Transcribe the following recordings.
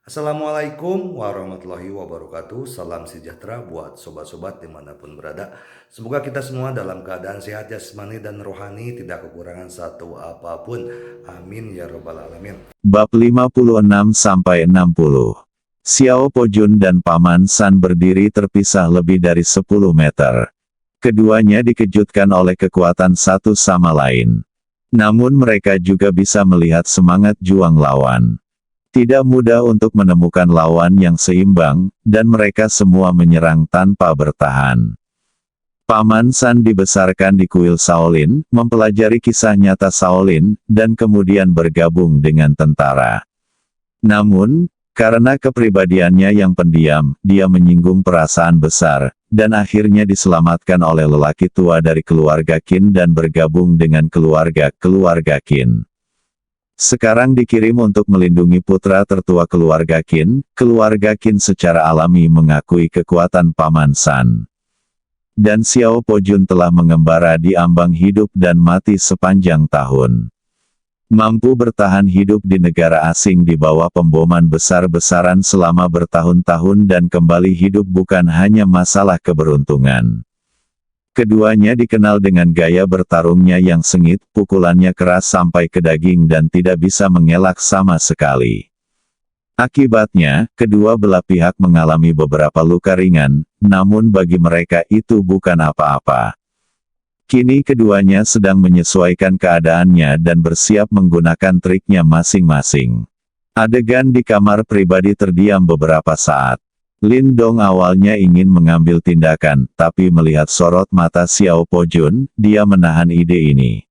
Assalamualaikum warahmatullahi wabarakatuh. Salam sejahtera buat sobat-sobat dimanapun berada. Semoga kita semua dalam keadaan sehat jasmani dan rohani, tidak kekurangan satu apapun. Amin ya robbal alamin. Bab 56-60. Xiao Pojun dan Paman San berdiri terpisah lebih dari 10 meter. Keduanya dikejutkan oleh kekuatan satu sama lain. Namun mereka juga bisa melihat semangat juang lawan. Tidak mudah untuk menemukan lawan yang seimbang, dan mereka semua menyerang tanpa bertahan. Paman San dibesarkan di kuil Shaolin, mempelajari kisah nyata Shaolin, dan kemudian bergabung dengan tentara. Namun, karena kepribadiannya yang pendiam, dia menyinggung perasaan besar, dan akhirnya diselamatkan oleh lelaki tua dari keluarga Qin dan bergabung dengan keluarga Qin. Sekarang dikirim untuk melindungi putra tertua keluarga Qin secara alami mengakui kekuatan Paman San. Dan Xiao Pojun telah mengembara di ambang hidup dan mati sepanjang tahun. Mampu bertahan hidup di negara asing di bawah pemboman besar-besaran selama bertahun-tahun dan kembali hidup bukan hanya masalah keberuntungan. Keduanya dikenal dengan gaya bertarungnya yang sengit, pukulannya keras sampai ke daging dan tidak bisa mengelak sama sekali. Akibatnya, kedua belah pihak mengalami beberapa luka ringan, namun bagi mereka itu bukan apa-apa. Kini keduanya sedang menyesuaikan keadaannya dan bersiap menggunakan triknya masing-masing. Adegan di kamar pribadi terdiam beberapa saat. Lin Dong awalnya ingin mengambil tindakan, tapi melihat sorot mata Xiao Pojun, dia menahan ide ini.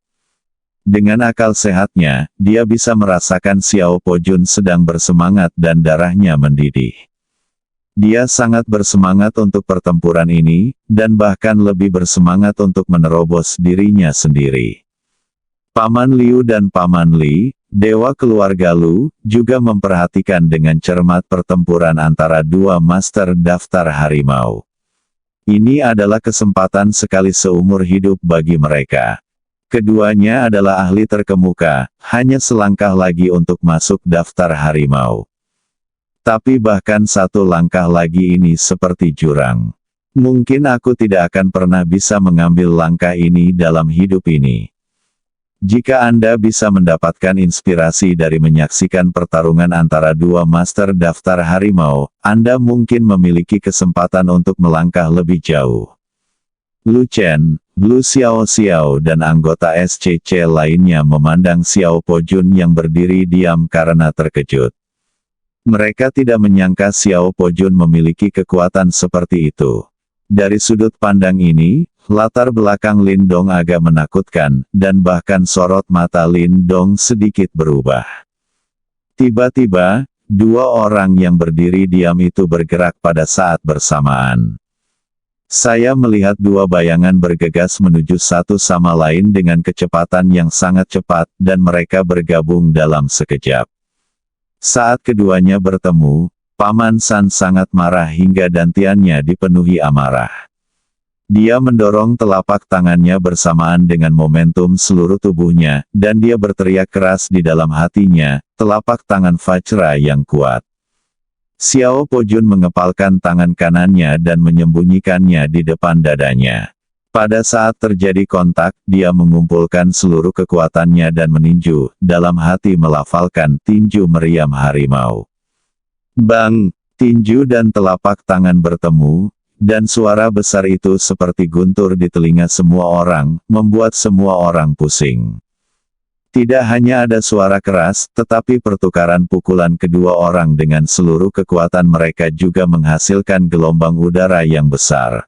Dengan akal sehatnya, dia bisa merasakan Xiao Pojun sedang bersemangat dan darahnya mendidih. Dia sangat bersemangat untuk pertempuran ini, dan bahkan lebih bersemangat untuk menerobos dirinya sendiri. Paman Liu dan Paman Li, dewa keluarga Lu, juga memperhatikan dengan cermat pertempuran antara dua master daftar harimau. Ini adalah kesempatan sekali seumur hidup bagi mereka. Keduanya adalah ahli terkemuka, hanya selangkah lagi untuk masuk daftar harimau. Tapi bahkan satu langkah lagi ini seperti jurang. Mungkin aku tidak akan pernah bisa mengambil langkah ini dalam hidup ini. Jika Anda bisa mendapatkan inspirasi dari menyaksikan pertarungan antara dua master daftar harimau, Anda mungkin memiliki kesempatan untuk melangkah lebih jauh. Lu Chen, Lu Xiao Xiao dan anggota SCC lainnya memandang Xiao Pojun yang berdiri diam karena terkejut. Mereka tidak menyangka Xiao Pojun memiliki kekuatan seperti itu. Dari sudut pandang ini, latar belakang Lin Dong agak menakutkan, dan bahkan sorot mata Lin Dong sedikit berubah. Tiba-tiba, dua orang yang berdiri diam itu bergerak pada saat bersamaan. Saya melihat dua bayangan bergegas menuju satu sama lain dengan kecepatan yang sangat cepat, dan mereka bergabung dalam sekejap. Saat keduanya bertemu, Paman San sangat marah hingga dantiannya dipenuhi amarah. Dia mendorong telapak tangannya bersamaan dengan momentum seluruh tubuhnya, dan dia berteriak keras di dalam hatinya, telapak tangan Vajra yang kuat. Xiao Pojun mengepalkan tangan kanannya dan menyembunyikannya di depan dadanya. Pada saat terjadi kontak, dia mengumpulkan seluruh kekuatannya dan meninju, dalam hati melafalkan tinju meriam harimau. Bang! Tinju dan telapak tangan bertemu, dan suara besar itu seperti guntur di telinga semua orang, membuat semua orang pusing. Tidak hanya ada suara keras, tetapi pertukaran pukulan kedua orang dengan seluruh kekuatan mereka juga menghasilkan gelombang udara yang besar.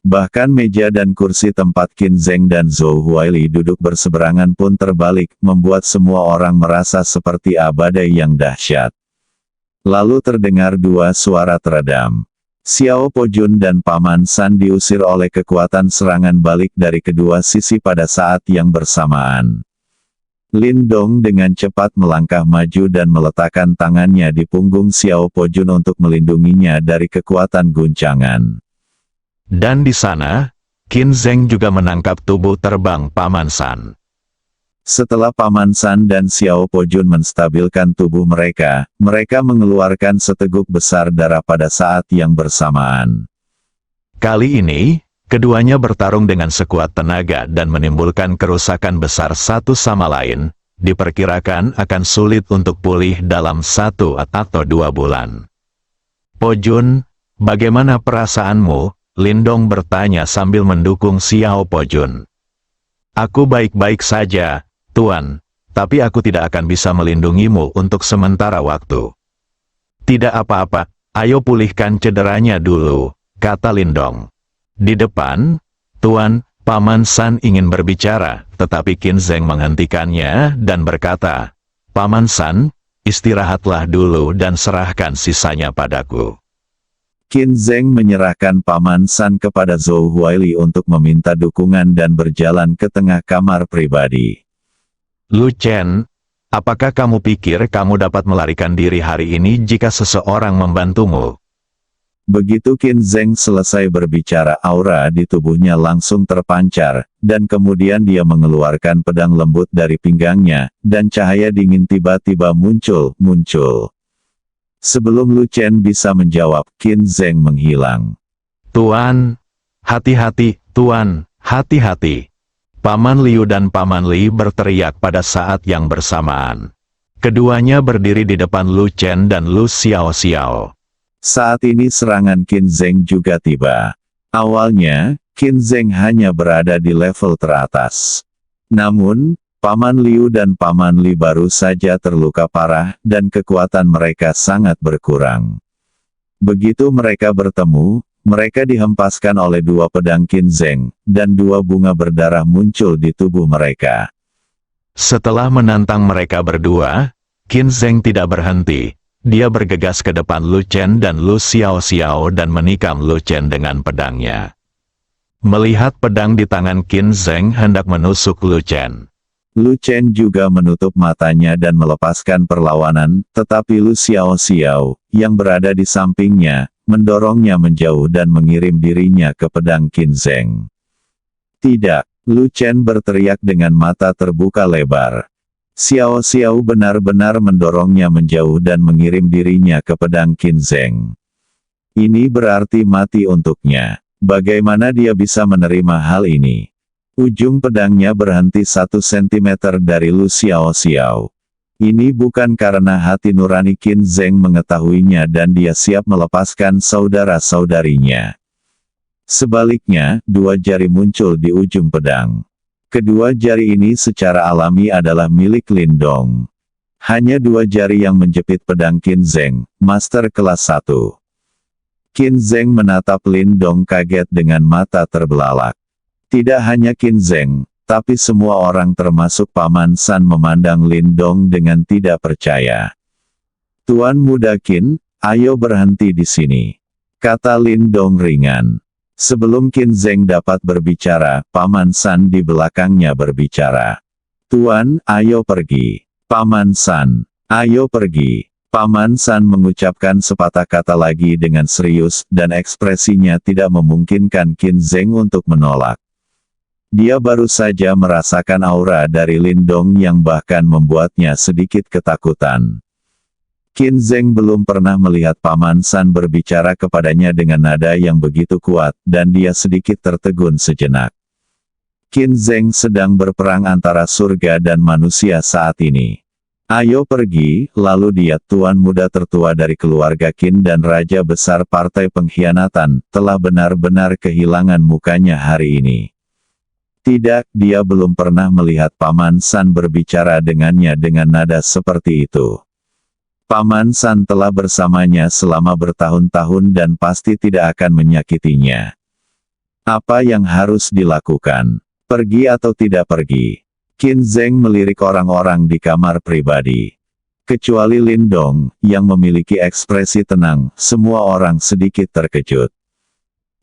Bahkan meja dan kursi tempat Qin Zheng dan Zhou Huaili duduk berseberangan pun terbalik, membuat semua orang merasa seperti badai yang dahsyat. Lalu terdengar dua suara teredam. Xiao Pojun dan Paman San diusir oleh kekuatan serangan balik dari kedua sisi pada saat yang bersamaan. Lin Dong dengan cepat melangkah maju dan meletakkan tangannya di punggung Xiao Pojun untuk melindunginya dari kekuatan guncangan. Dan di sana, Qin Zheng juga menangkap tubuh terbang Paman San. Setelah Paman San dan Xiao Pojun menstabilkan tubuh mereka, mereka mengeluarkan seteguk besar darah pada saat yang bersamaan. Kali ini, keduanya bertarung dengan sekuat tenaga dan menimbulkan kerusakan besar satu sama lain, diperkirakan akan sulit untuk pulih dalam 1 atau 2 bulan. Pojun, bagaimana perasaanmu? Lindong bertanya sambil mendukung Xiao Pojun. Aku baik-baik saja, Tuan, tapi aku tidak akan bisa melindungimu untuk sementara waktu. Tidak apa-apa, ayo pulihkan cederanya dulu, kata Lindong. Di depan, Tuan, Paman San ingin berbicara, tetapi Qin Zheng menghentikannya dan berkata, Paman San, istirahatlah dulu dan serahkan sisanya padaku. Qin Zheng menyerahkan Paman San kepada Zhou Huaili untuk meminta dukungan dan berjalan ke tengah kamar pribadi. Lu Chen, apakah kamu pikir kamu dapat melarikan diri hari ini jika seseorang membantumu? Begitu Qin Zheng selesai berbicara, aura di tubuhnya langsung terpancar, dan kemudian dia mengeluarkan pedang lembut dari pinggangnya, dan cahaya dingin tiba-tiba muncul. Sebelum Lu Chen bisa menjawab, Qin Zheng menghilang. Tuan, hati-hati, Tuan, hati-hati. Paman Liu dan Paman Li berteriak pada saat yang bersamaan. Keduanya berdiri di depan Lu Chen dan Lu Xiao. Saat ini serangan Qin Zheng juga tiba. Awalnya, Qin Zheng hanya berada di level teratas. Namun, Paman Liu dan Paman Li baru saja terluka parah, dan kekuatan mereka sangat berkurang. Begitu mereka bertemu, mereka dihempaskan oleh 2 pedang Qin Zheng, dan 2 bunga berdarah muncul di tubuh mereka. Setelah menantang mereka berdua, Qin Zheng tidak berhenti. Dia bergegas ke depan Lu Chen dan Lu Xiao dan menikam Lu Chen dengan pedangnya. Melihat pedang di tangan Qin Zheng hendak menusuk Lu Chen. Lu Chen juga menutup matanya dan melepaskan perlawanan, tetapi Lu Xiao yang berada di sampingnya, mendorongnya menjauh dan mengirim dirinya ke pedang Qin Zheng. Tidak, Lu Chen berteriak dengan mata terbuka lebar. Xiao benar-benar mendorongnya menjauh dan mengirim dirinya ke pedang Qin Zheng. Ini berarti mati untuknya. Bagaimana dia bisa menerima hal ini? Ujung pedangnya berhenti 1 cm dari Lu Xiao. Ini bukan karena hati nurani Qin Zheng mengetahuinya dan dia siap melepaskan saudara-saudarinya. Sebaliknya, 2 jari muncul di ujung pedang. Kedua jari ini secara alami adalah milik Lindong. Hanya 2 jari yang menjepit pedang Qin Zheng, master kelas 1. Qin Zheng menatap Lindong kaget dengan mata terbelalak. Tidak hanya Qin Zheng, tapi semua orang termasuk Paman San memandang Lindong dengan tidak percaya. Tuan muda Qin, ayo berhenti di sini, kata Lindong ringan. Sebelum Qin Zheng dapat berbicara, Paman San di belakangnya berbicara. Tuan, ayo pergi. Paman San, ayo pergi. Paman San mengucapkan sepatah kata lagi dengan serius, dan ekspresinya tidak memungkinkan Qin Zheng untuk menolak. Dia baru saja merasakan aura dari Lindong yang bahkan membuatnya sedikit ketakutan. Qin Zheng belum pernah melihat Paman San berbicara kepadanya dengan nada yang begitu kuat, dan dia sedikit tertegun sejenak. Qin Zheng sedang berperang antara surga dan manusia saat ini. Ayo pergi, lalu dia, tuan muda tertua dari keluarga Qin dan raja besar partai pengkhianatan, telah benar-benar kehilangan mukanya hari ini. Tidak, dia belum pernah melihat Paman San berbicara dengannya dengan nada seperti itu. Paman San telah bersamanya selama bertahun-tahun dan pasti tidak akan menyakitinya. Apa yang harus dilakukan? Pergi atau tidak pergi? Qin Zheng melirik orang-orang di kamar pribadi. Kecuali Lindong, yang memiliki ekspresi tenang, semua orang sedikit terkejut.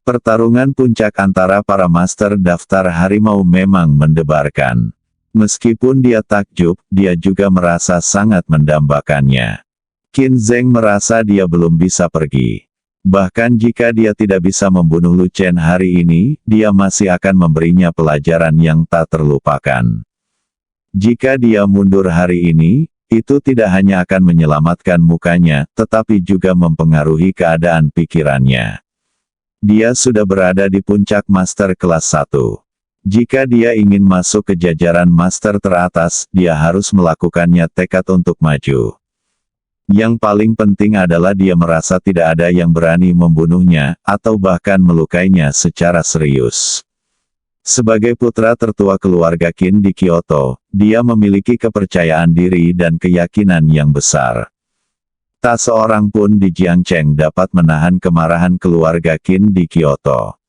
Pertarungan puncak antara para master daftar harimau memang mendebarkan. Meskipun dia takjub, dia juga merasa sangat mendambakannya. Qin Zheng merasa dia belum bisa pergi. Bahkan jika dia tidak bisa membunuh Lu Chen hari ini, dia masih akan memberinya pelajaran yang tak terlupakan. Jika dia mundur hari ini, itu tidak hanya akan menyelamatkan mukanya, tetapi juga mempengaruhi keadaan pikirannya. Dia sudah berada di puncak master kelas 1. Jika dia ingin masuk ke jajaran master teratas, dia harus melakukannya tekad untuk maju. Yang paling penting adalah dia merasa tidak ada yang berani membunuhnya, atau bahkan melukainya secara serius. Sebagai putra tertua keluarga Qin di Kyoto, dia memiliki kepercayaan diri dan keyakinan yang besar. Tak seorang pun di Jiangcheng dapat menahan kemarahan keluarga Qin di Kyoto.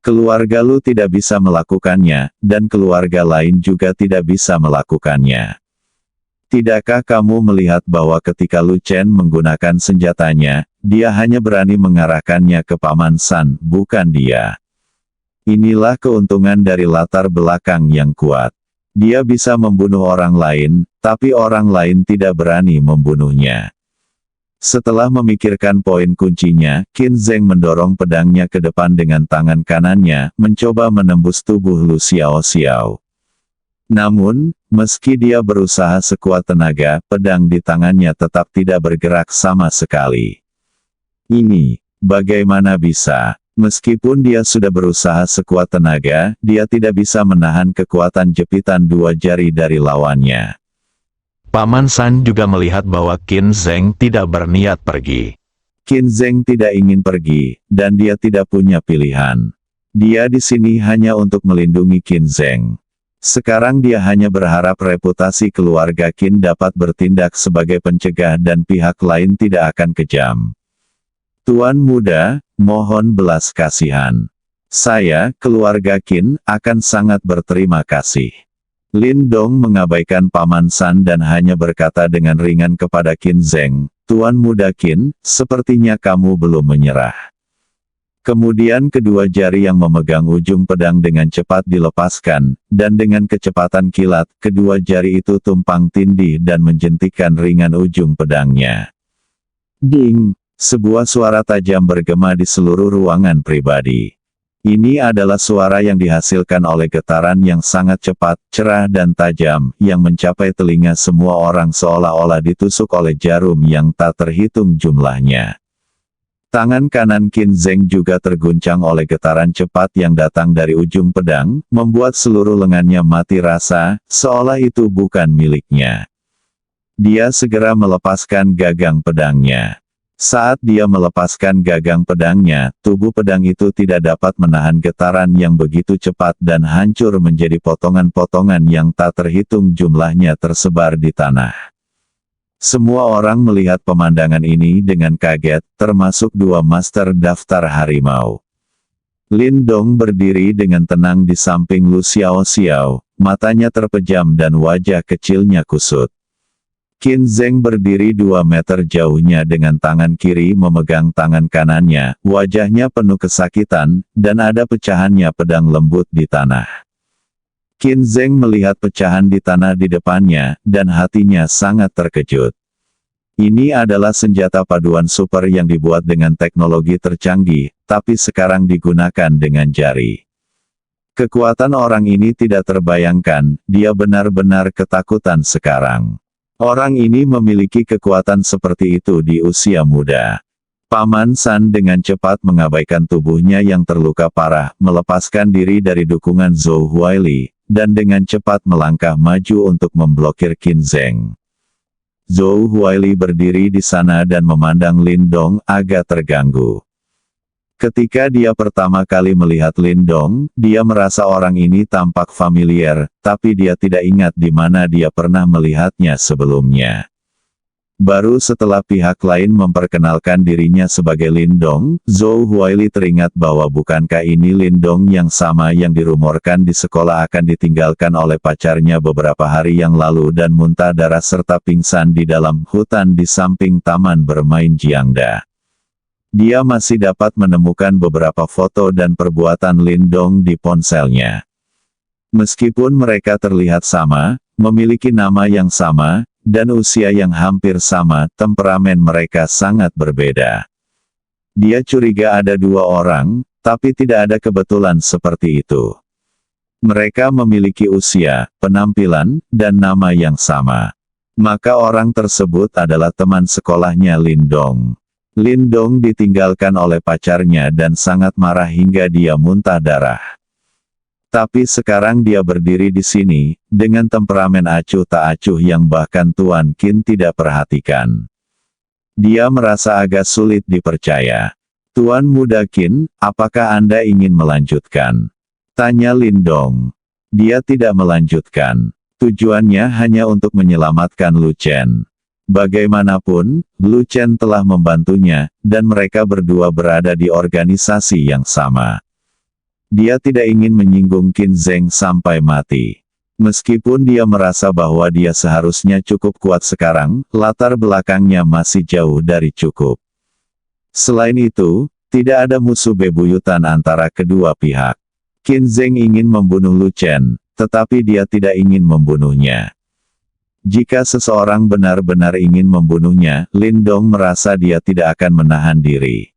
Keluarga Lu tidak bisa melakukannya, dan keluarga lain juga tidak bisa melakukannya. Tidakkah kamu melihat bahwa ketika Lu Chen menggunakan senjatanya, dia hanya berani mengarahkannya ke Paman San, bukan dia. Inilah keuntungan dari latar belakang yang kuat. Dia bisa membunuh orang lain, tapi orang lain tidak berani membunuhnya. Setelah memikirkan poin kuncinya, Qin Zheng mendorong pedangnya ke depan dengan tangan kanannya, mencoba menembus tubuh Lu Xiaoxiao. Namun, meski dia berusaha sekuat tenaga, pedang di tangannya tetap tidak bergerak sama sekali. Ini, bagaimana bisa? Meskipun dia sudah berusaha sekuat tenaga, dia tidak bisa menahan kekuatan jepitan dua jari dari lawannya. Paman San juga melihat bahwa Qin Zheng tidak berniat pergi. Qin Zheng tidak ingin pergi, dan dia tidak punya pilihan. Dia di sini hanya untuk melindungi Qin Zheng. Sekarang dia hanya berharap reputasi keluarga Qin dapat bertindak sebagai pencegah dan pihak lain tidak akan kejam. Tuan muda, mohon belas kasihan. Saya, keluarga Qin, akan sangat berterima kasih. Lin Dong mengabaikan Paman San dan hanya berkata dengan ringan kepada Qin Zheng, Tuan muda Qin, sepertinya kamu belum menyerah. Kemudian kedua jari yang memegang ujung pedang dengan cepat dilepaskan, dan dengan kecepatan kilat, kedua jari itu tumpang tindih dan menjentikkan ringan ujung pedangnya. Ding! Sebuah suara tajam bergema di seluruh ruangan pribadi. Ini adalah suara yang dihasilkan oleh getaran yang sangat cepat, cerah dan tajam, yang mencapai telinga semua orang seolah-olah ditusuk oleh jarum yang tak terhitung jumlahnya. Tangan kanan Qin Zheng juga terguncang oleh getaran cepat yang datang dari ujung pedang, membuat seluruh lengannya mati rasa, seolah itu bukan miliknya. Dia segera melepaskan gagang pedangnya. Saat dia melepaskan gagang pedangnya, tubuh pedang itu tidak dapat menahan getaran yang begitu cepat dan hancur menjadi potongan-potongan yang tak terhitung jumlahnya tersebar di tanah. Semua orang melihat pemandangan ini dengan kaget, termasuk dua master daftar harimau. Lin Dong berdiri dengan tenang di samping Lu Xiaoxiao, matanya terpejam dan wajah kecilnya kusut. Qin Zheng berdiri 2 meter jauhnya dengan tangan kiri memegang tangan kanannya, wajahnya penuh kesakitan, dan ada pecahannya pedang lembut di tanah. Qin Zheng melihat pecahan di tanah di depannya, dan hatinya sangat terkejut. Ini adalah senjata paduan super yang dibuat dengan teknologi tercanggih, tapi sekarang digunakan dengan jari. Kekuatan orang ini tidak terbayangkan, dia benar-benar ketakutan sekarang. Orang ini memiliki kekuatan seperti itu di usia muda. Paman San dengan cepat mengabaikan tubuhnya yang terluka parah, melepaskan diri dari dukungan Zhou Huaili, dan dengan cepat melangkah maju untuk memblokir Qin Zheng. Zhou Huaili berdiri di sana dan memandang Lin Dong agak terganggu. Ketika dia pertama kali melihat Lin Dong, dia merasa orang ini tampak familiar, tapi dia tidak ingat di mana dia pernah melihatnya sebelumnya. Baru setelah pihak lain memperkenalkan dirinya sebagai Lin Dong, Zhou Huaili teringat bahwa bukankah ini Lin Dong yang sama yang dirumorkan di sekolah akan ditinggalkan oleh pacarnya beberapa hari yang lalu dan muntah darah serta pingsan di dalam hutan di samping taman bermain Jiangda. Dia masih dapat menemukan beberapa foto dan perbuatan Lin Dong di ponselnya. Meskipun mereka terlihat sama, memiliki nama yang sama, dan usia yang hampir sama, temperamen mereka sangat berbeda. Dia curiga ada 2 orang, tapi tidak ada kebetulan seperti itu. Mereka memiliki usia, penampilan, dan nama yang sama. Maka orang tersebut adalah teman sekolahnya Lindong. Lindong ditinggalkan oleh pacarnya dan sangat marah hingga dia muntah darah. Tapi sekarang dia berdiri di sini, dengan temperamen acuh tak acuh yang bahkan Tuan Qin tidak perhatikan. Dia merasa agak sulit dipercaya. Tuan Muda Qin, apakah Anda ingin melanjutkan? Tanya Lindong. Dia tidak melanjutkan. Tujuannya hanya untuk menyelamatkan Lu Chen. Bagaimanapun, Lu Chen telah membantunya, dan mereka berdua berada di organisasi yang sama. Dia tidak ingin menyinggung Qin Zheng sampai mati. Meskipun dia merasa bahwa dia seharusnya cukup kuat sekarang, latar belakangnya masih jauh dari cukup. Selain itu, tidak ada musuh bebuyutan antara kedua pihak. Qin Zheng ingin membunuh Lu Chen, tetapi dia tidak ingin membunuhnya. Jika seseorang benar-benar ingin membunuhnya, Lindong merasa dia tidak akan menahan diri.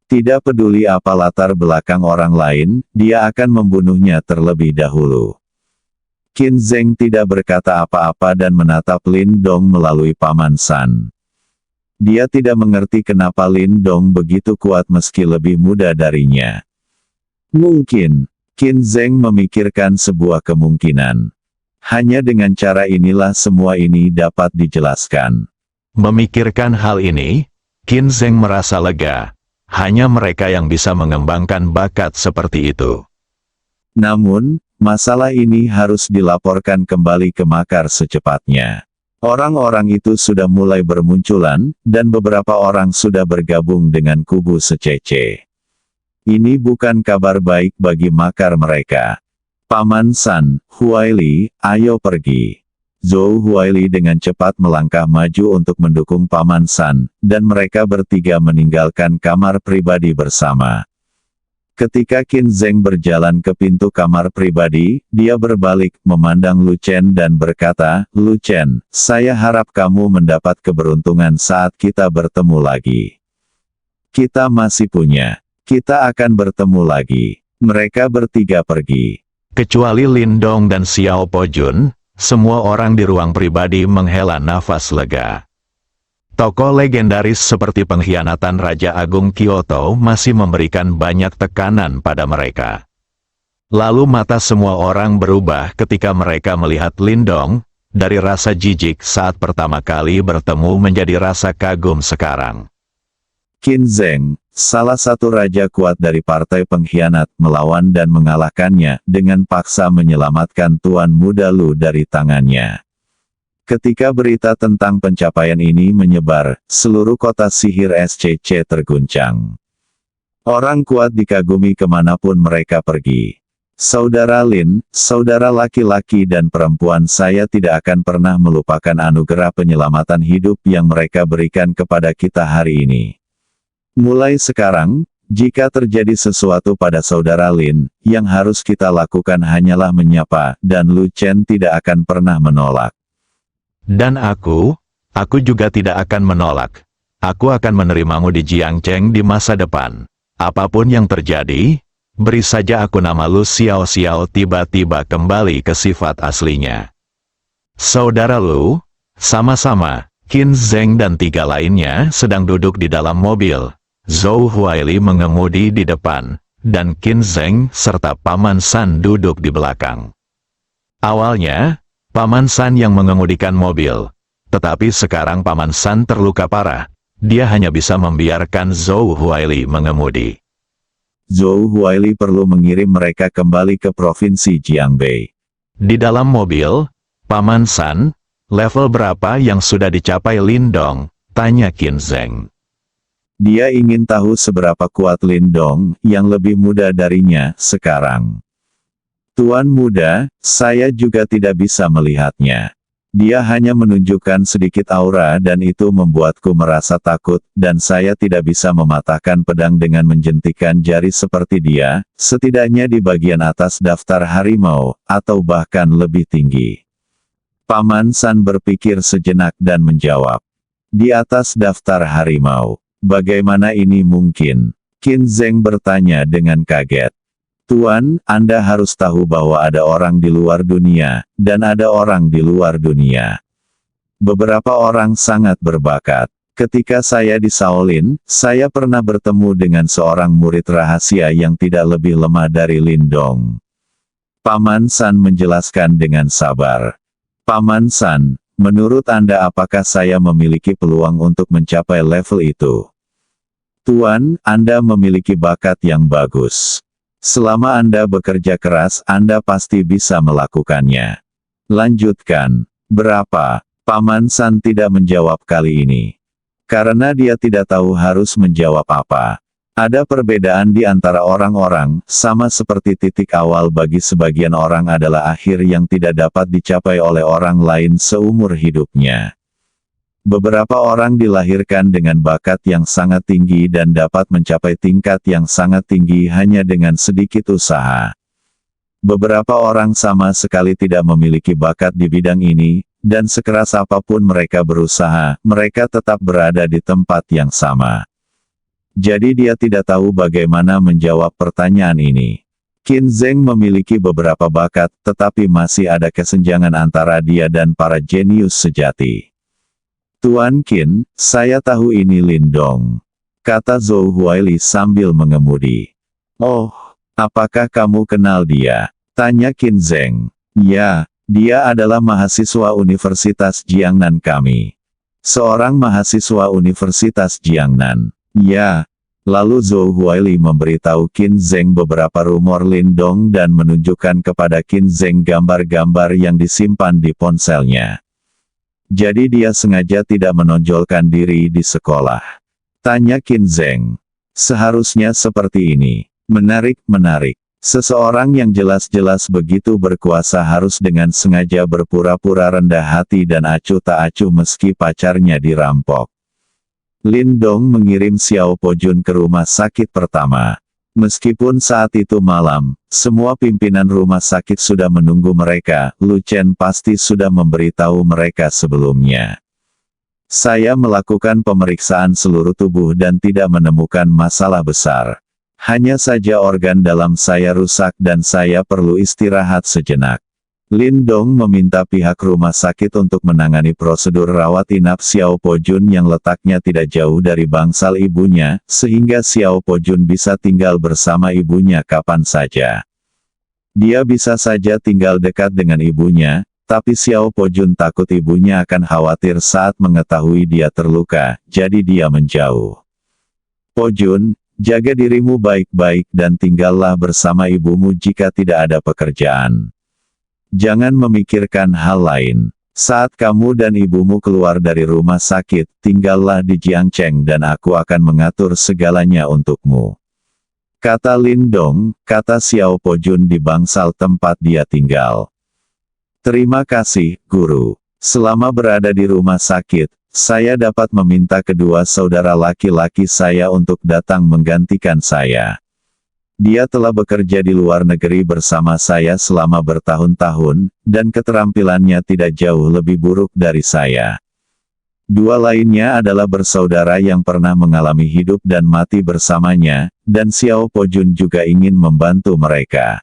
Tidak peduli apa latar belakang orang lain, dia akan membunuhnya terlebih dahulu. Qin Zheng tidak berkata apa-apa dan menatap Lindong melalui Paman San. Dia tidak mengerti kenapa Lindong begitu kuat meski lebih muda darinya. Mungkin, Qin Zheng memikirkan sebuah kemungkinan. Hanya dengan cara inilah semua ini dapat dijelaskan. Memikirkan hal ini, Qin Zheng merasa lega. Hanya mereka yang bisa mengembangkan bakat seperti itu. Namun, masalah ini harus dilaporkan kembali ke Makar secepatnya. Orang-orang itu sudah mulai bermunculan, dan beberapa orang sudah bergabung dengan kubu secece. Ini bukan kabar baik bagi Makar mereka. Paman San, Huaili, ayo pergi. Zhou Huaili dengan cepat melangkah maju untuk mendukung Paman San, dan mereka bertiga meninggalkan kamar pribadi bersama. Ketika Qin Zheng berjalan ke pintu kamar pribadi, dia berbalik, memandang Lu Chen dan berkata, Lu Chen, saya harap kamu mendapat keberuntungan saat kita bertemu lagi. Kita masih punya. Kita akan bertemu lagi. Mereka bertiga pergi. Kecuali Lindong dan Xiao Po Jun, semua orang di ruang pribadi menghela nafas lega. Tokoh legendaris seperti pengkhianatan Raja Agung Kyoto masih memberikan banyak tekanan pada mereka. Lalu mata semua orang berubah ketika mereka melihat Lindong, dari rasa jijik saat pertama kali bertemu menjadi rasa kagum sekarang. Qin Zheng, salah satu raja kuat dari partai pengkhianat, melawan dan mengalahkannya, dengan paksa menyelamatkan Tuan Muda Lu dari tangannya. Ketika berita tentang pencapaian ini menyebar, seluruh kota sihir SCC terguncang. Orang kuat dikagumi kemanapun mereka pergi. Saudara Lin, saudara laki-laki dan perempuan, saya tidak akan pernah melupakan anugerah penyelamatan hidup yang mereka berikan kepada kita hari ini. Mulai sekarang, jika terjadi sesuatu pada saudara Lin, yang harus kita lakukan hanyalah menyapa, dan Lu Chen tidak akan pernah menolak. Dan aku juga tidak akan menolak. Aku akan menerimamu di Jiangcheng di masa depan. Apapun yang terjadi, beri saja aku nama Lu Xiao Xiao tiba-tiba kembali ke sifat aslinya. Saudara Lu, sama-sama, Qin Zheng dan tiga lainnya sedang duduk di dalam mobil. Zhou Huaili mengemudi di depan, dan Qin Zheng serta Paman San duduk di belakang. Awalnya, Paman San yang mengemudikan mobil, tetapi sekarang Paman San terluka parah. Dia hanya bisa membiarkan Zhou Huaili mengemudi. Zhou Huaili perlu mengirim mereka kembali ke provinsi Jiangbei. Di dalam mobil, Paman San, level berapa yang sudah dicapai Lindong? Tanya Qin Zheng. Dia ingin tahu seberapa kuat Lindong, yang lebih muda darinya, sekarang. Tuan Muda, saya juga tidak bisa melihatnya. Dia hanya menunjukkan sedikit aura dan itu membuatku merasa takut, dan saya tidak bisa mematahkan pedang dengan menjentikan jari seperti dia, setidaknya di bagian atas daftar harimau, atau bahkan lebih tinggi. Paman San berpikir sejenak dan menjawab. Di atas daftar harimau. Bagaimana ini mungkin? Qin Zheng bertanya dengan kaget. Tuan, Anda harus tahu bahwa ada orang di luar dunia, dan ada orang di luar dunia. Beberapa orang sangat berbakat. Ketika saya di Shaolin, saya pernah bertemu dengan seorang murid rahasia yang tidak lebih lemah dari Lindong. Paman San menjelaskan dengan sabar. Paman San, menurut Anda apakah saya memiliki peluang untuk mencapai level itu? Tuan, Anda memiliki bakat yang bagus. Selama Anda bekerja keras, Anda pasti bisa melakukannya. Lanjutkan. Berapa? Paman San tidak menjawab kali ini. Karena dia tidak tahu harus menjawab apa. Ada perbedaan di antara orang-orang, sama seperti titik awal bagi sebagian orang adalah akhir yang tidak dapat dicapai oleh orang lain seumur hidupnya. Beberapa orang dilahirkan dengan bakat yang sangat tinggi dan dapat mencapai tingkat yang sangat tinggi hanya dengan sedikit usaha. Beberapa orang sama sekali tidak memiliki bakat di bidang ini, dan sekeras apapun mereka berusaha, mereka tetap berada di tempat yang sama. Jadi dia tidak tahu bagaimana menjawab pertanyaan ini. Qin Zheng memiliki beberapa bakat, tetapi masih ada kesenjangan antara dia dan para jenius sejati. Tuan Qin, saya tahu ini Lindong, kata Zhou Huaili sambil mengemudi. Oh, apakah kamu kenal dia? Tanya Qin Zheng. Ya, dia adalah mahasiswa Universitas Jiangnan kami. Seorang mahasiswa Universitas Jiangnan. Ya. Lalu Zhou Huaili memberitahu Qin Zheng beberapa rumor Lindong dan menunjukkan kepada Qin Zheng gambar-gambar yang disimpan di ponselnya. Jadi dia sengaja tidak menonjolkan diri di sekolah. Tanya Qin Zheng. Seharusnya seperti ini. Menarik. Seseorang yang jelas-jelas begitu berkuasa harus dengan sengaja berpura-pura rendah hati dan acuh tak acuh meski pacarnya dirampok. Lindong mengirim Xiao Pojun ke rumah sakit pertama. Meskipun saat itu malam, semua pimpinan rumah sakit sudah menunggu mereka, Lu Chen pasti sudah memberitahu mereka sebelumnya. Saya melakukan pemeriksaan seluruh tubuh dan tidak menemukan masalah besar. Hanya saja organ dalam saya rusak dan saya perlu istirahat sejenak. Lindong meminta pihak rumah sakit untuk menangani prosedur rawat inap Xiao Pojun yang letaknya tidak jauh dari bangsal ibunya, sehingga Xiao Pojun bisa tinggal bersama ibunya kapan saja. Dia bisa saja tinggal dekat dengan ibunya, tapi Xiao Pojun takut ibunya akan khawatir saat mengetahui dia terluka, jadi dia menjauh. Pojun, jaga dirimu baik-baik dan tinggallah bersama ibumu jika tidak ada pekerjaan. Jangan memikirkan hal lain. Saat kamu dan ibumu keluar dari rumah sakit, tinggallah di Jiangcheng dan aku akan mengatur segalanya untukmu. Kata Lindong, kata Xiao Pojun di bangsal tempat dia tinggal. Terima kasih, Guru. Selama berada di rumah sakit, saya dapat meminta kedua saudara laki-laki saya untuk datang menggantikan saya. Dia telah bekerja di luar negeri bersama saya selama bertahun-tahun, dan keterampilannya tidak jauh lebih buruk dari saya. Dua lainnya adalah bersaudara yang pernah mengalami hidup dan mati bersamanya, dan Xiao Pojun juga ingin membantu mereka.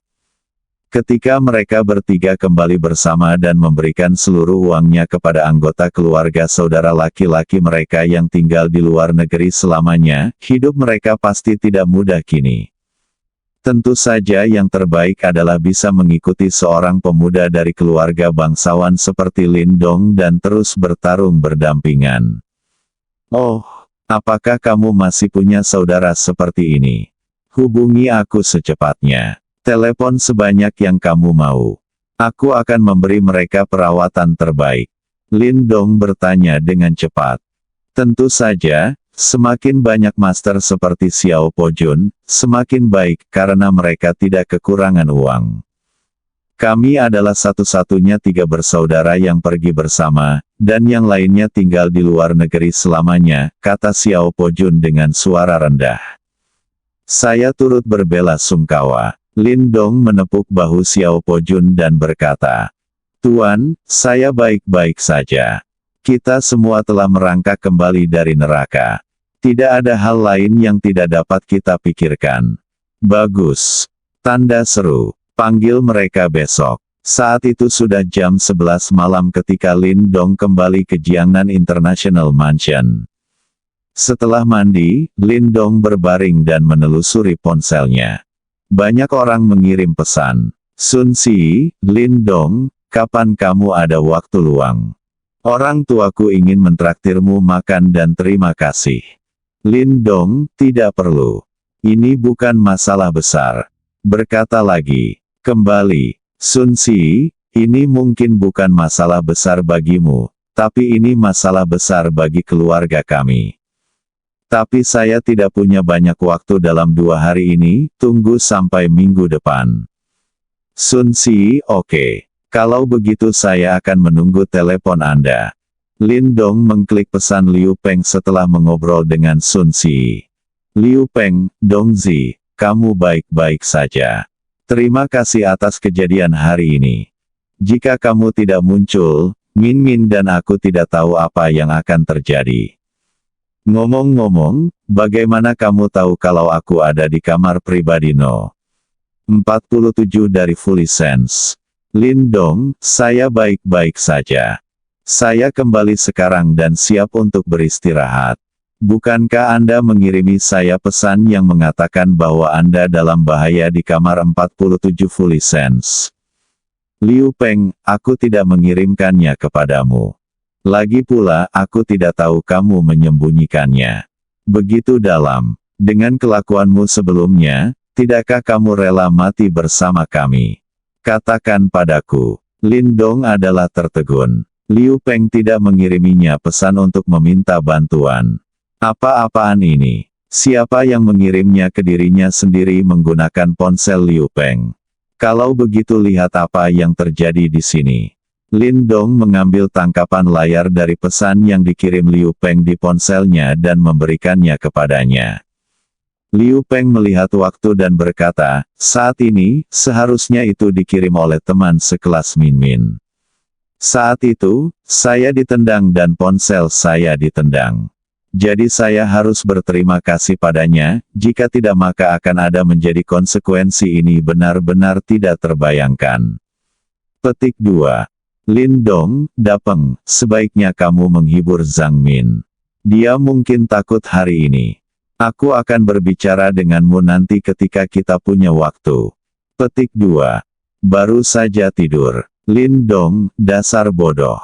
Ketika mereka bertiga kembali bersama dan memberikan seluruh uangnya kepada anggota keluarga saudara laki-laki mereka yang tinggal di luar negeri selamanya, hidup mereka pasti tidak mudah kini. Tentu saja yang terbaik adalah bisa mengikuti seorang pemuda dari keluarga bangsawan seperti Lindong dan terus bertarung berdampingan. Oh, apakah kamu masih punya saudara seperti ini? Hubungi aku secepatnya. Telepon sebanyak yang kamu mau. Aku akan memberi mereka perawatan terbaik. Lindong bertanya dengan cepat. Tentu saja, semakin banyak master seperti Xiao Pojun, semakin baik karena mereka tidak kekurangan uang. Kami adalah satu-satunya 3 bersaudara yang pergi bersama, dan yang lainnya tinggal di luar negeri selamanya, kata Xiao Pojun dengan suara rendah. Saya turut berbela-sungkawa. Lindong menepuk bahu Xiao Pojun dan berkata, Tuan, saya baik-baik saja. Kita semua telah merangkak kembali dari neraka. Tidak ada hal lain yang tidak dapat kita pikirkan. Bagus. Tanda seru. Panggil mereka besok. Saat itu sudah jam 11 malam ketika Lin Dong kembali ke Jiangnan International Mansion. Setelah mandi, Lin Dong berbaring dan menelusuri ponselnya. Banyak orang mengirim pesan. Sun Si, Lin Dong, kapan kamu ada waktu luang? Orang tuaku ingin mentraktirmu makan dan terima kasih. Lin Dong, tidak perlu. Ini bukan masalah besar. Berkata lagi, kembali. Sun Si, ini mungkin bukan masalah besar bagimu, tapi ini masalah besar bagi keluarga kami. Tapi saya tidak punya banyak waktu dalam 2 hari ini, tunggu sampai minggu depan. Sun Si, oke. Kalau begitu saya akan menunggu telepon Anda. Lin Dong mengklik pesan Liu Peng setelah mengobrol dengan Sun Si. Liu Peng, Dongzi, kamu baik-baik saja. Terima kasih atas kejadian hari ini. Jika kamu tidak muncul, Min Min dan aku tidak tahu apa yang akan terjadi. Ngomong-ngomong, bagaimana kamu tahu kalau aku ada di kamar pribadi No? 47 dari Fully Sense. Lin Dong, saya baik-baik saja. Saya kembali sekarang dan siap untuk beristirahat. Bukankah Anda mengirimi saya pesan yang mengatakan bahwa Anda dalam bahaya di kamar 47 Fully Sense? Liu Peng, aku tidak mengirimkannya kepadamu. Lagi pula, aku tidak tahu kamu menyembunyikannya. Begitu dalam. Dengan kelakuanmu sebelumnya, tidakkah kamu rela mati bersama kami? Katakan padaku. Lin Dong adalah tertegun. Liu Peng tidak mengiriminya pesan untuk meminta bantuan. Apa-apaan ini? Siapa yang mengirimnya ke dirinya sendiri menggunakan ponsel Liu Peng? Kalau begitu lihat apa yang terjadi di sini. Lin Dong mengambil tangkapan layar dari pesan yang dikirim Liu Peng di ponselnya dan memberikannya kepadanya. Liu Peng melihat waktu dan berkata, saat ini, seharusnya itu dikirim oleh teman sekelas Min Min. Saat itu, saya ditendang dan ponsel saya ditendang. Jadi saya harus berterima kasih padanya, jika tidak maka akan ada menjadi konsekuensi ini benar-benar tidak terbayangkan. Petik 2. Lin Dong, Dapeng, sebaiknya kamu menghibur Zhang Min. Dia mungkin takut hari ini. Aku akan berbicara denganmu nanti ketika kita punya waktu. Petik 2. Baru saja tidur. Lin Dong, dasar bodoh.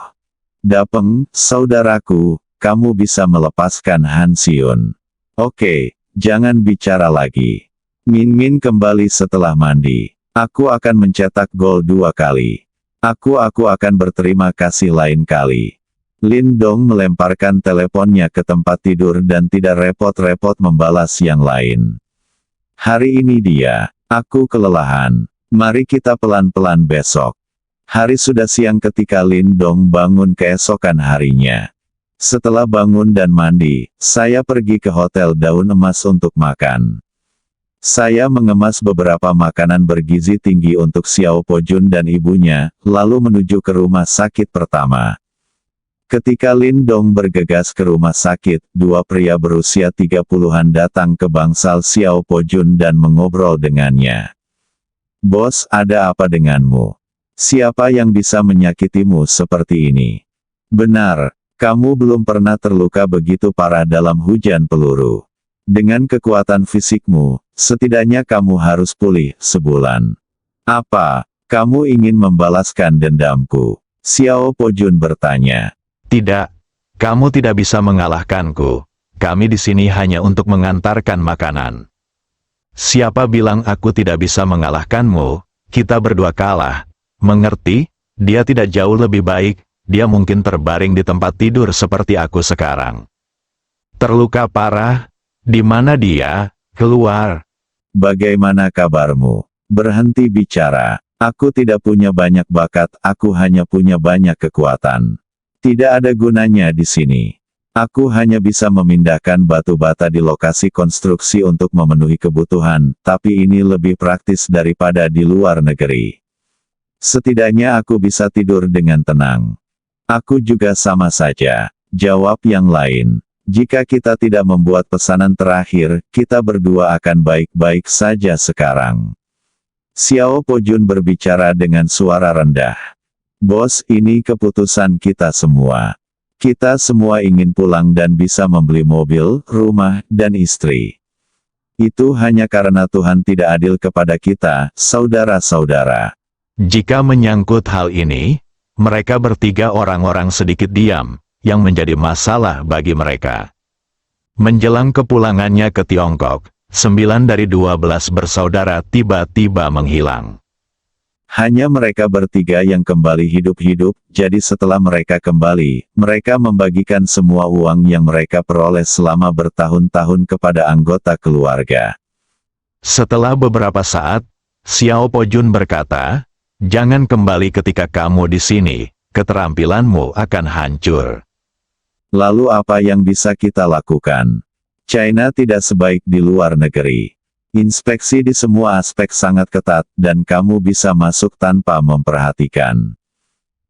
Dapeng, saudaraku, kamu bisa melepaskan Han Xiun. Oke, jangan bicara lagi. Min Min kembali setelah mandi. Aku akan mencetak gol 2 kali. Aku akan berterima kasih lain kali. Lin Dong melemparkan teleponnya ke tempat tidur dan tidak repot-repot membalas yang lain. Hari ini aku kelelahan. Mari kita pelan-pelan besok. Hari sudah siang ketika Lin Dong bangun keesokan harinya. Setelah bangun dan mandi, saya pergi ke Hotel Daun Emas untuk makan. Saya mengemas beberapa makanan bergizi tinggi untuk Xiao Pojun dan ibunya, lalu menuju ke rumah sakit pertama. Ketika Lin Dong bergegas ke rumah sakit, 2 pria berusia 30-an datang ke bangsal Xiao Pojun dan mengobrol dengannya. Bos, ada apa denganmu? Siapa yang bisa menyakitimu seperti ini? Benar. Kamu belum pernah terluka begitu parah dalam hujan peluru. Dengan kekuatan fisikmu, setidaknya kamu harus pulih sebulan. Apa? Kamu ingin membalaskan dendamku? Xiao Pojun bertanya. Tidak. Kamu tidak bisa mengalahkanku. Kami di sini hanya untuk mengantarkan makanan. Siapa bilang aku tidak bisa mengalahkanmu? Kita berdua kalah. Mengerti? Dia tidak jauh lebih baik. Dia mungkin terbaring di tempat tidur seperti aku sekarang. Terluka parah? Di mana dia? Keluar. Bagaimana kabarmu? Berhenti bicara. Aku tidak punya banyak bakat, aku hanya punya banyak kekuatan. Tidak ada gunanya di sini. Aku hanya bisa memindahkan batu bata di lokasi konstruksi untuk memenuhi kebutuhan, tapi ini lebih praktis daripada di luar negeri. Setidaknya aku bisa tidur dengan tenang. Aku juga sama saja. Jawab yang lain. Jika kita tidak membuat pesanan terakhir, kita berdua akan baik-baik saja sekarang. Xiao Pojun berbicara dengan suara rendah. Bos, ini keputusan kita semua. Kita semua ingin pulang dan bisa membeli mobil, rumah, dan istri. Itu hanya karena Tuhan tidak adil kepada kita, saudara-saudara. Jika menyangkut hal ini, mereka bertiga orang-orang sedikit diam, yang menjadi masalah bagi mereka. Menjelang kepulangannya ke Tiongkok, 9 dari 12 bersaudara tiba-tiba menghilang. Hanya mereka bertiga yang kembali hidup-hidup, jadi setelah mereka kembali, mereka membagikan semua uang yang mereka peroleh selama bertahun-tahun kepada anggota keluarga. Setelah beberapa saat, Xiao Pojun berkata, "Jangan kembali ketika kamu di sini, keterampilanmu akan hancur." Lalu apa yang bisa kita lakukan? China tidak sebaik di luar negeri. Inspeksi di semua aspek sangat ketat, dan kamu bisa masuk tanpa memperhatikan.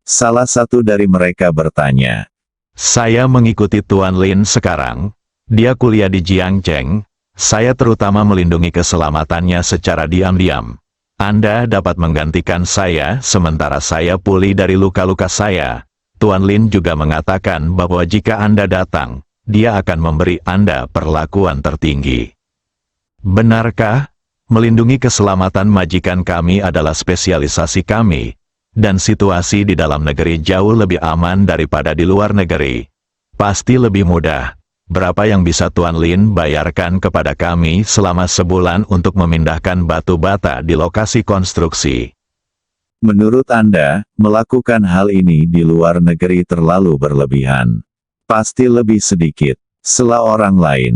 Salah satu dari mereka bertanya. Saya mengikuti Tuan Lin sekarang. Dia kuliah di Jiangcheng. Saya terutama melindungi keselamatannya secara diam-diam. Anda dapat menggantikan saya sementara saya pulih dari luka-luka saya. Tuan Lin juga mengatakan bahwa jika Anda datang, dia akan memberi Anda perlakuan tertinggi. Benarkah? Melindungi keselamatan majikan kami adalah spesialisasi kami, dan situasi di dalam negeri jauh lebih aman daripada di luar negeri. Pasti lebih mudah. Berapa yang bisa Tuan Lin bayarkan kepada kami selama sebulan untuk memindahkan batu bata di lokasi konstruksi? Menurut Anda, melakukan hal ini di luar negeri terlalu berlebihan. Pasti lebih sedikit. Sela orang lain.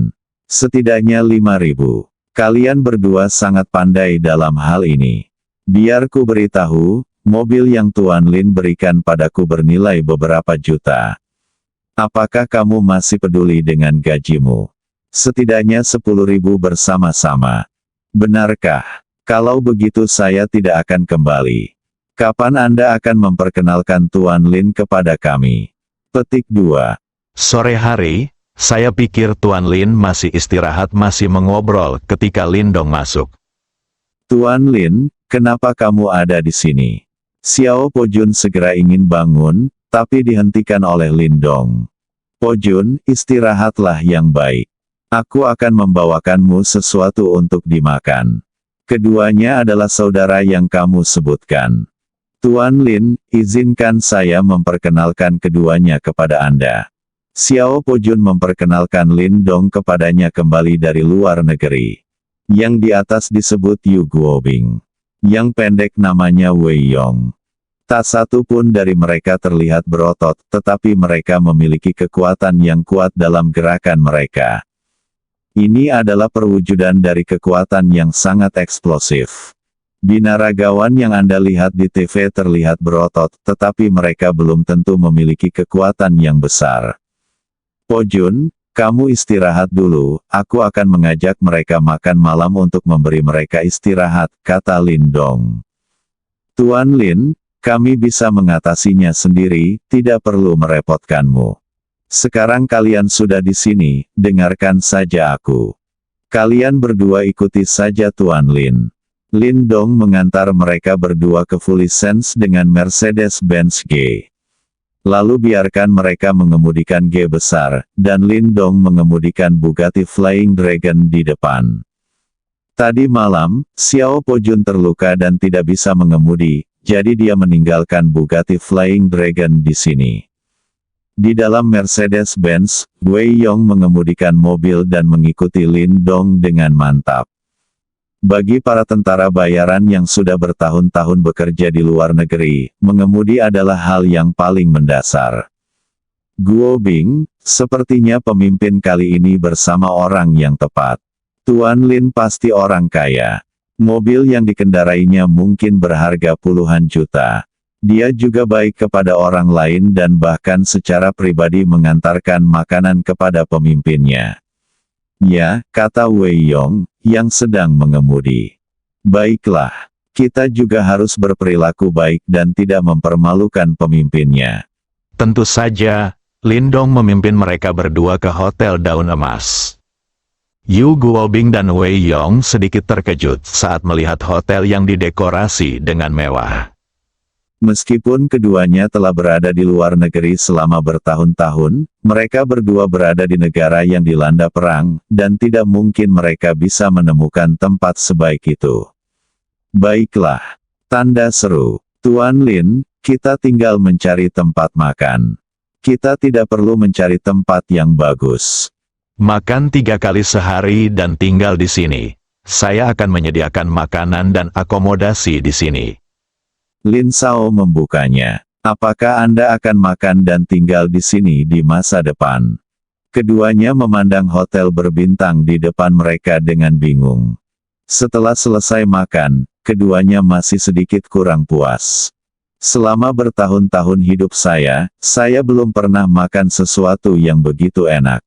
Setidaknya 5.000. Kalian berdua sangat pandai dalam hal ini. Biar ku beritahu, mobil yang Tuan Lin berikan padaku bernilai beberapa juta. Apakah kamu masih peduli dengan gajimu? Setidaknya 10.000 bersama-sama. Benarkah? Kalau begitu saya tidak akan kembali. Kapan Anda akan memperkenalkan Tuan Lin kepada kami? Petik 2. Sore hari, saya pikir Tuan Lin masih istirahat masih mengobrol ketika Lindong masuk. Tuan Lin, kenapa kamu ada di sini? Xiao Pojun segera ingin bangun, tapi dihentikan oleh Lindong. Pojun, istirahatlah yang baik. Aku akan membawakanmu sesuatu untuk dimakan. Keduanya adalah saudara yang kamu sebutkan. Tuan Lin, izinkan saya memperkenalkan keduanya kepada Anda. Xiao Pojun memperkenalkan Lindong kepadanya kembali dari luar negeri. Yang di atas disebut Yu Guobing. Yang pendek namanya Wei Yong. Tak satu pun dari mereka terlihat berotot, tetapi mereka memiliki kekuatan yang kuat dalam gerakan mereka. Ini adalah perwujudan dari kekuatan yang sangat eksplosif. Binaragawan yang Anda lihat di TV terlihat berotot, tetapi mereka belum tentu memiliki kekuatan yang besar. Pojun, kamu istirahat dulu, aku akan mengajak mereka makan malam untuk memberi mereka istirahat, kata Lindong. Tuan Lin, kami bisa mengatasinya sendiri, tidak perlu merepotkanmu. Sekarang kalian sudah di sini, dengarkan saja aku. Kalian berdua ikuti saja Tuan Lin. Lindong mengantar mereka berdua ke Fully Sense dengan Mercedes-Benz G. Lalu biarkan mereka mengemudikan G besar, dan Lindong mengemudikan Bugatti Flying Dragon di depan. Tadi malam, Xiao Pojun terluka dan tidak bisa mengemudi, jadi dia meninggalkan Bugatti Flying Dragon di sini. Di dalam Mercedes-Benz, Wei Yong mengemudikan mobil dan mengikuti Lindong dengan mantap. Bagi para tentara bayaran yang sudah bertahun-tahun bekerja di luar negeri, mengemudi adalah hal yang paling mendasar. Guobing, sepertinya pemimpin kali ini bersama orang yang tepat. Tuan Lin pasti orang kaya. Mobil yang dikendarainya mungkin berharga puluhan juta. Dia juga baik kepada orang lain dan bahkan secara pribadi mengantarkan makanan kepada pemimpinnya. Ya, kata Wei Yong, yang sedang mengemudi. Baiklah, kita juga harus berperilaku baik dan tidak mempermalukan pemimpinnya. Tentu saja, Lindong memimpin mereka berdua ke Hotel Daun Emas. Yu Guobing dan Wei Yong sedikit terkejut saat melihat hotel yang didekorasi dengan mewah. Meskipun keduanya telah berada di luar negeri selama bertahun-tahun, mereka berdua berada di negara yang dilanda perang, dan tidak mungkin mereka bisa menemukan tempat sebaik itu. Baiklah, tanda seru. Tuan Lin, kita tinggal mencari tempat makan. Kita tidak perlu mencari tempat yang bagus. Makan 3 kali sehari dan tinggal di sini. Saya akan menyediakan makanan dan akomodasi di sini. Lin Sao membukanya. Apakah Anda akan makan dan tinggal di sini di masa depan? Keduanya memandang hotel berbintang di depan mereka dengan bingung. Setelah selesai makan, keduanya masih sedikit kurang puas. Selama bertahun-tahun hidup saya belum pernah makan sesuatu yang begitu enak.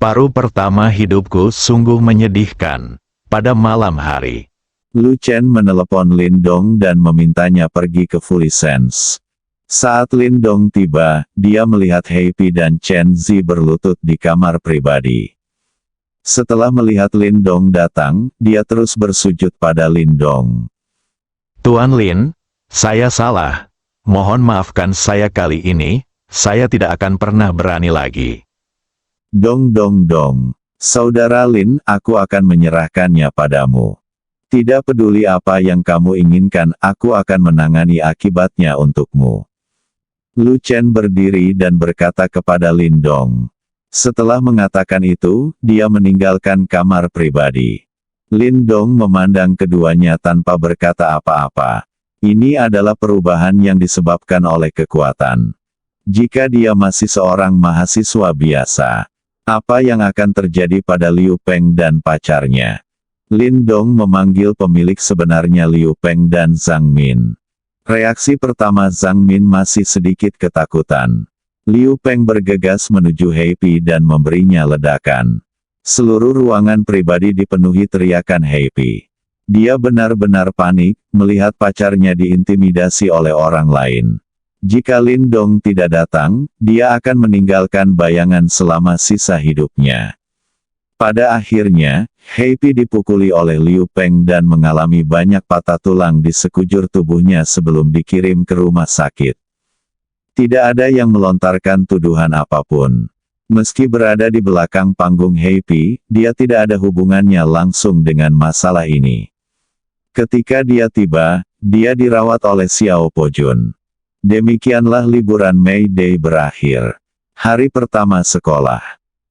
Paruh pertama hidupku sungguh menyedihkan. Pada malam hari, Lu Chen menelepon Lin Dong dan memintanya pergi ke Fully Sense. Saat Lin Dong tiba, dia melihat Happy dan Chen Zi berlutut di kamar pribadi. Setelah melihat Lin Dong datang, dia terus bersujud pada Lin Dong. Tuan Lin, saya salah. Mohon maafkan saya kali ini, saya tidak akan pernah berani lagi. Dong dong dong. Saudara Lin, aku akan menyerahkannya padamu. Tidak peduli apa yang kamu inginkan, aku akan menangani akibatnya untukmu. Lu Chen berdiri dan berkata kepada Lin Dong. Setelah mengatakan itu, dia meninggalkan kamar pribadi. Lin Dong memandang keduanya tanpa berkata apa-apa. Ini adalah perubahan yang disebabkan oleh kekuatan. Jika dia masih seorang mahasiswa biasa, apa yang akan terjadi pada Liu Peng dan pacarnya? Lin Dong memanggil pemilik sebenarnya Liu Peng dan Zhang Min. Reaksi pertama Zhang Min masih sedikit ketakutan. Liu Peng bergegas menuju Happy dan memberinya ledakan. Seluruh ruangan pribadi dipenuhi teriakan Happy. Dia benar-benar panik, melihat pacarnya diintimidasi oleh orang lain. Jika Lin Dong tidak datang, dia akan meninggalkan bayangan selama sisa hidupnya. Pada akhirnya, Happy dipukuli oleh Liu Peng dan mengalami banyak patah tulang di sekujur tubuhnya sebelum dikirim ke rumah sakit. Tidak ada yang melontarkan tuduhan apapun. Meski berada di belakang panggung Happy, dia tidak ada hubungannya langsung dengan masalah ini. Ketika dia tiba, dia dirawat oleh Xiao Pojun. Demikianlah liburan May Day berakhir. Hari pertama sekolah.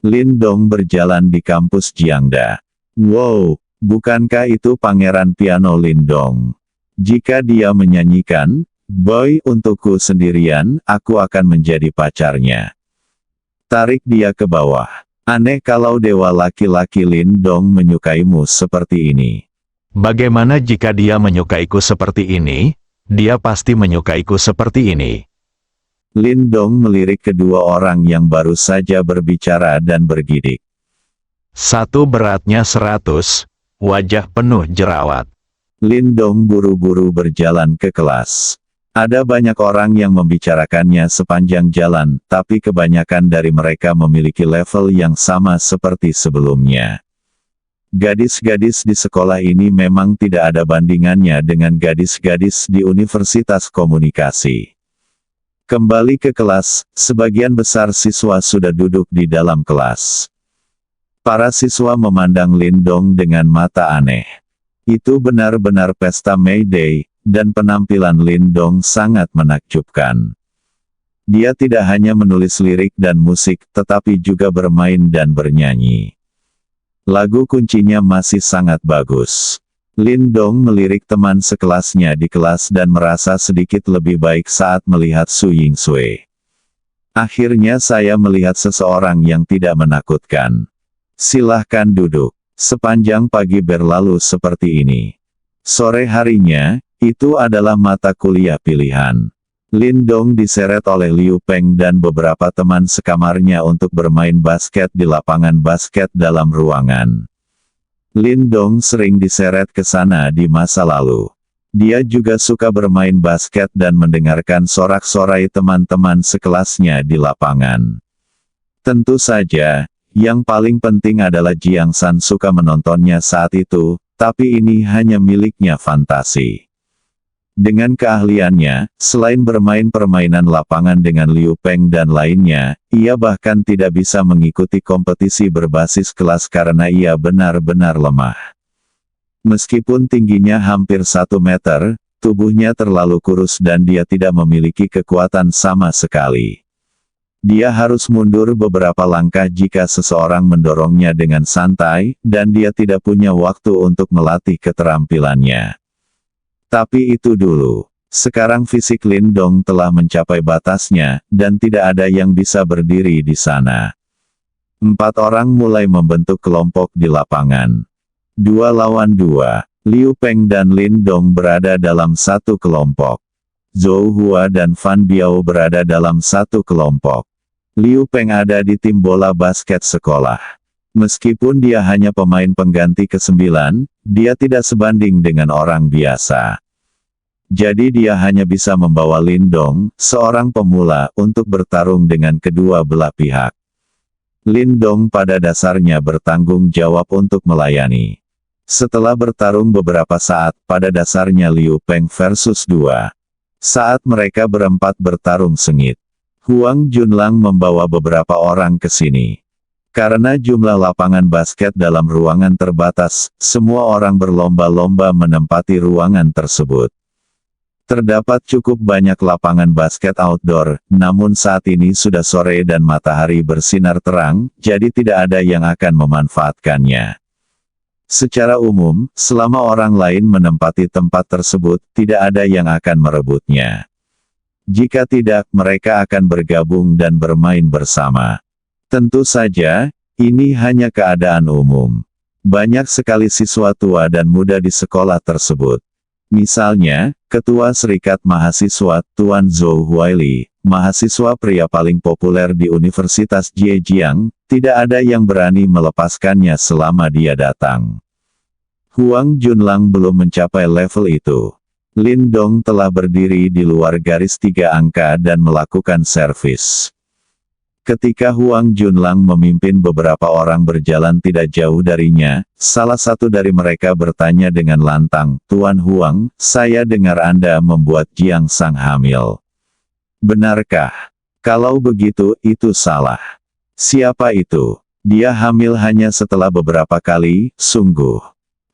Lin Dong berjalan di kampus Jiangda. Wow, bukankah itu pangeran piano Lin Dong? Jika dia menyanyikan, "Boy untukku sendirian, aku akan menjadi pacarnya." Tarik dia ke bawah. Aneh kalau dewa laki-laki Lin Dong menyukaimu seperti ini. Bagaimana jika dia menyukaiku seperti ini? Dia pasti menyukaiku seperti ini. Lin Dong melirik kedua orang yang baru saja berbicara dan bergidik. Satu beratnya 100, wajah penuh jerawat. Lin Dong buru-buru berjalan ke kelas. Ada banyak orang yang membicarakannya sepanjang jalan, tapi kebanyakan dari mereka memiliki level yang sama seperti sebelumnya. Gadis-gadis di sekolah ini memang tidak ada bandingannya dengan gadis-gadis di Universitas Komunikasi. Kembali ke kelas, sebagian besar siswa sudah duduk di dalam kelas. Para siswa memandang Lin Dong dengan mata aneh. Itu benar-benar pesta May Day, dan penampilan Lin Dong sangat menakjubkan. Dia tidak hanya menulis lirik dan musik, tetapi juga bermain dan bernyanyi. Lagu kuncinya masih sangat bagus. Lin Dong melirik teman sekelasnya di kelas dan merasa sedikit lebih baik saat melihat Su Yingsui. Akhirnya saya melihat seseorang yang tidak menakutkan. Silahkan duduk. Sepanjang pagi berlalu seperti ini. Sore harinya, itu adalah mata kuliah pilihan. Lin Dong diseret oleh Liu Peng dan beberapa teman sekamarnya untuk bermain basket di lapangan basket dalam ruangan. Lin Dong sering diseret ke sana di masa lalu. Dia juga suka bermain basket dan mendengarkan sorak-sorai teman-teman sekelasnya di lapangan. Tentu saja, Yang paling penting adalah Jiang San suka menontonnya saat itu, tapi ini hanya miliknya fantasi. Dengan keahliannya, selain bermain permainan lapangan dengan Liu Peng dan lainnya, ia bahkan tidak bisa mengikuti kompetisi berbasis kelas karena ia benar-benar lemah. Meskipun tingginya hampir 1 meter, tubuhnya terlalu kurus dan dia tidak memiliki kekuatan sama sekali. Dia harus mundur beberapa langkah jika seseorang mendorongnya dengan santai, dan dia tidak punya waktu untuk melatih keterampilannya. Tapi itu dulu. Sekarang fisik Lin Dong telah mencapai batasnya, dan tidak ada yang bisa berdiri di sana. 4 orang mulai membentuk kelompok di lapangan. 2 lawan 2. Liu Peng dan Lin Dong berada dalam satu kelompok. Zhou Hua dan Fan Biao berada dalam satu kelompok. Liu Peng ada di tim bola basket sekolah. Meskipun dia hanya pemain pengganti ke-9, dia tidak sebanding dengan orang biasa. Jadi dia hanya bisa membawa Lin Dong, seorang pemula, untuk bertarung dengan kedua belah pihak. Lin Dong pada dasarnya bertanggung jawab untuk melayani. Setelah bertarung beberapa saat, pada dasarnya Liu Peng versus 2. Saat mereka berempat bertarung sengit, Huang Junlang membawa beberapa orang ke sini. Karena jumlah lapangan basket dalam ruangan terbatas, semua orang berlomba-lomba menempati ruangan tersebut. Terdapat cukup banyak lapangan basket outdoor, namun saat ini sudah sore dan matahari bersinar terang, jadi tidak ada yang akan memanfaatkannya. Secara umum, selama orang lain menempati tempat tersebut, tidak ada yang akan merebutnya. Jika tidak, mereka akan bergabung dan bermain bersama. Tentu saja, ini hanya keadaan umum. Banyak sekali siswa tua dan muda di sekolah tersebut. Misalnya, Ketua Serikat Mahasiswa, Tuan Zhou Huaili, mahasiswa pria paling populer di Universitas Zhejiang, tidak ada yang berani melepaskannya selama dia datang. Huang Junlang belum mencapai level itu. Lin Dong telah berdiri di luar garis 3 angka dan melakukan servis. Ketika Huang Junlang memimpin beberapa orang berjalan tidak jauh darinya, salah satu dari mereka bertanya dengan lantang, "Tuan Huang, saya dengar Anda membuat Jiang Sang hamil. Benarkah? Kalau begitu, itu salah." "Siapa itu? Dia hamil hanya setelah beberapa kali, sungguh."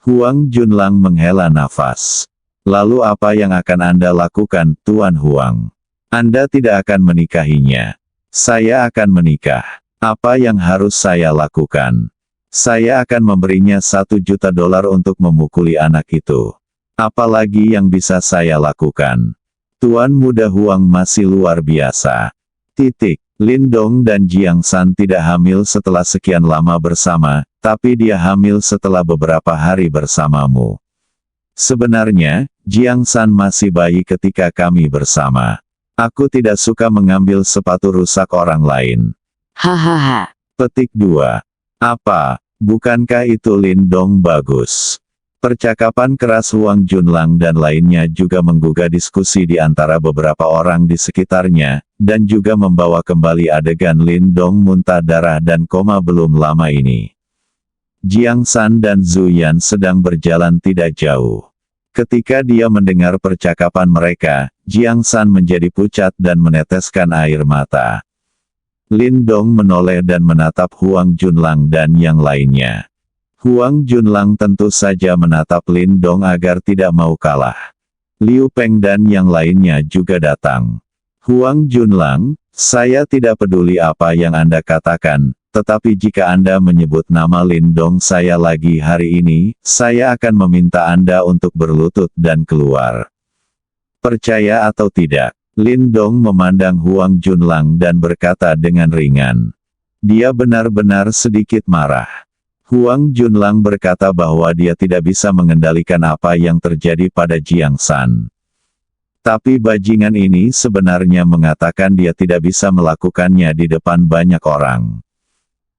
Huang Junlang menghela nafas. "Lalu apa yang akan Anda lakukan, Tuan Huang? Anda tidak akan menikahinya." "Saya akan menikah. Apa yang harus saya lakukan?" "Saya akan memberinya $1 juta untuk memukuli anak itu. Apalagi yang bisa saya lakukan? Tuan Muda Huang masih luar biasa." Lin Dong dan Jiang San tidak hamil setelah sekian lama bersama, tapi dia hamil setelah beberapa hari bersamamu. Sebenarnya, Jiang San masih bayi ketika kami bersama. Aku tidak suka mengambil sepatu rusak orang lain. Hahaha. Petik 2. Apa, bukankah itu Lin Dong bagus? Percakapan keras Huang Junlang dan lainnya juga menggugah diskusi di antara beberapa orang di sekitarnya, dan juga membawa kembali adegan Lin Dong muntah darah dan koma belum lama ini. Jiang San dan Zhu Yan sedang berjalan tidak jauh. Ketika dia mendengar percakapan mereka, Jiang San menjadi pucat dan meneteskan air mata. Lin Dong menoleh dan menatap Huang Junlang dan yang lainnya. Huang Junlang tentu saja menatap Lin Dong agar tidak mau kalah. Liu Peng dan yang lainnya juga datang. "Huang Junlang, saya tidak peduli apa yang Anda katakan, tetapi jika Anda menyebut nama Lin Dong saya lagi hari ini, saya akan meminta Anda untuk berlutut dan keluar." Percaya atau tidak, Lin Dong memandang Huang Junlang dan berkata dengan ringan. Dia benar-benar sedikit marah. Huang Junlang berkata bahwa dia tidak bisa mengendalikan apa yang terjadi pada Jiang San. Tapi bajingan ini sebenarnya mengatakan dia tidak bisa melakukannya di depan banyak orang.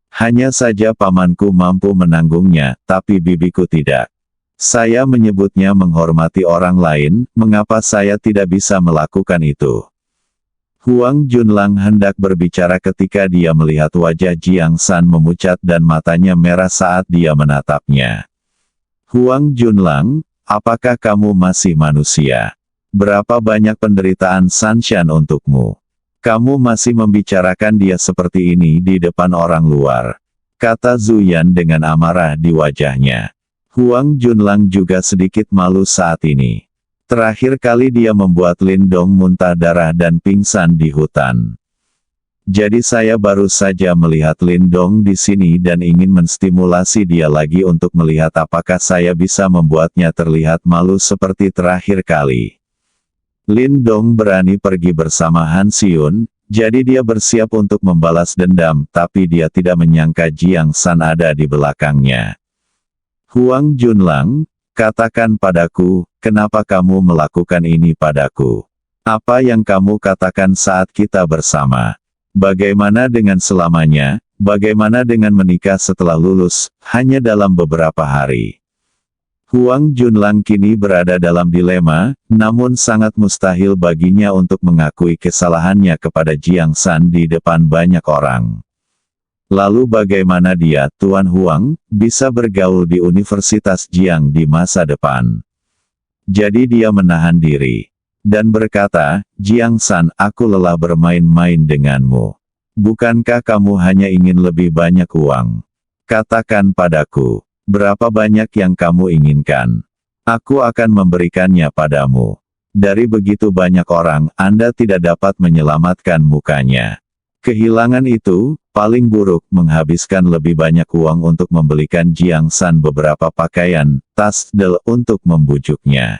Hanya saja pamanku mampu menanggungnya, tapi bibiku tidak. Saya menyebutnya menghormati orang lain, mengapa saya tidak bisa melakukan itu? Huang Junlang hendak berbicara ketika dia melihat wajah Jiang San memucat dan matanya merah saat dia menatapnya. Huang Junlang, apakah kamu masih manusia? Berapa banyak penderitaan Sanshan untukmu? Kamu masih membicarakan dia seperti ini di depan orang luar, kata Zuyan dengan amarah di wajahnya. Huang Junlang juga sedikit malu saat ini. Terakhir kali dia membuat Lindong muntah darah dan pingsan di hutan. Jadi saya baru saja melihat Lindong di sini dan ingin menstimulasi dia lagi untuk melihat apakah saya bisa membuatnya terlihat malu seperti terakhir kali. Lindong berani pergi bersama Han Xiun, jadi dia bersiap untuk membalas dendam, tapi dia tidak menyangka Jiang San ada di belakangnya. Huang Junlang, katakan padaku, kenapa kamu melakukan ini padaku? Apa yang kamu katakan saat kita bersama? Bagaimana dengan selamanya? Bagaimana dengan menikah setelah lulus, hanya dalam beberapa hari? Huang Junlang kini berada dalam dilema, namun sangat mustahil baginya untuk mengakui kesalahannya kepada Jiang San di depan banyak orang. Lalu bagaimana dia, Tuan Huang, bisa bergaul di Universitas Jiang di masa depan? Jadi dia menahan diri. Dan berkata, Jiang San, aku lelah bermain-main denganmu. Bukankah kamu hanya ingin lebih banyak uang? Katakan padaku, berapa banyak yang kamu inginkan? Aku akan memberikannya padamu. Dari begitu banyak orang, Anda tidak dapat menyelamatkan mukanya. Kehilangan itu, paling buruk, menghabiskan lebih banyak uang untuk membelikan Jiang San beberapa pakaian, tas, untuk membujuknya.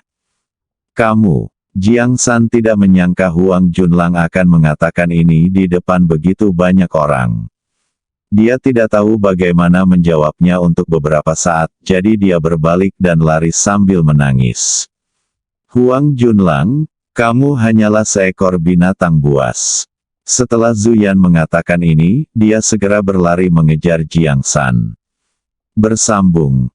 Kamu, Jiang San tidak menyangka Huang Junlang akan mengatakan ini di depan begitu banyak orang. Dia tidak tahu bagaimana menjawabnya untuk beberapa saat, jadi dia berbalik dan lari sambil menangis. Huang Junlang, kamu hanyalah seekor binatang buas. Setelah Zuyan mengatakan ini, dia segera berlari mengejar Jiang San. Bersambung.